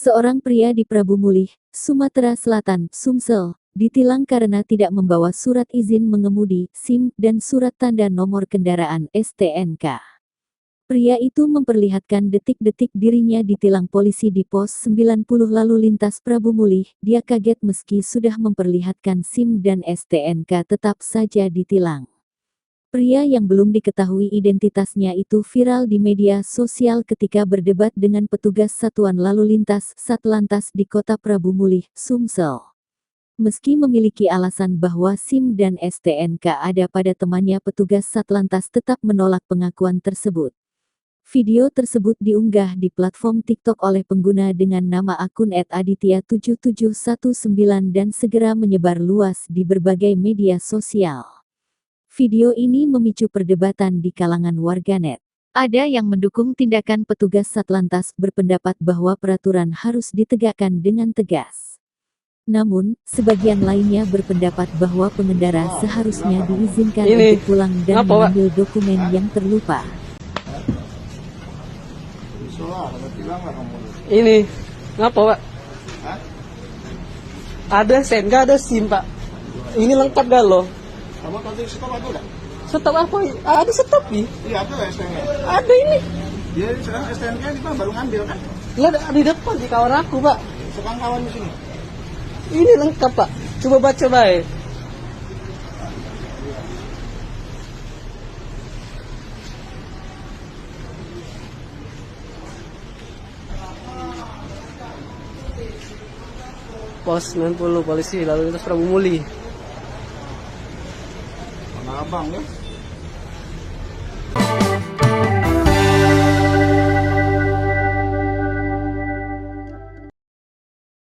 Seorang pria di Prabu Mulih, Sumatera Selatan, Sumsel, ditilang karena tidak membawa surat izin mengemudi, SIM, dan surat tanda nomor kendaraan (STNK). Pria itu memperlihatkan detik-detik dirinya ditilang polisi di pos 90 lalu lintas Prabu Mulih. Dia kaget meski sudah memperlihatkan SIM dan STNK tetap saja ditilang. Pria yang belum diketahui identitasnya itu viral di media sosial ketika berdebat dengan petugas Satuan Lalu Lintas Satlantas di Kota Prabu Mulih, Sumsel. Meski memiliki alasan bahwa SIM dan STNK ada pada temannya, petugas Satlantas tetap menolak pengakuan tersebut. Video tersebut diunggah di platform TikTok oleh pengguna dengan nama akun @aditya7719 dan segera menyebar luas di berbagai media sosial. Video ini memicu perdebatan di kalangan warganet. Ada yang mendukung tindakan petugas Satlantas, berpendapat bahwa peraturan harus ditegakkan dengan tegas. Namun, sebagian lainnya berpendapat bahwa pengendara seharusnya diizinkan untuk pulang dan mengambil dokumen yang terlupa. Ini, ngapa Pak? Ada STNK, ada SIM Pak. Ini lengkap gak lo? Kamu tadi stop ada udah? Stop apa? Ada stop nih? Iya ada lah STNK. Ada ini. Dia sekarang STNK ini Pak baru ngambil kan? Lah di depan di kawan aku Pak. Sekarang kawan di sini. Ini lengkap Pak. Coba baca baik. Pos 90 polisi lalu lintas Prabu Mulih. Mana abang ya?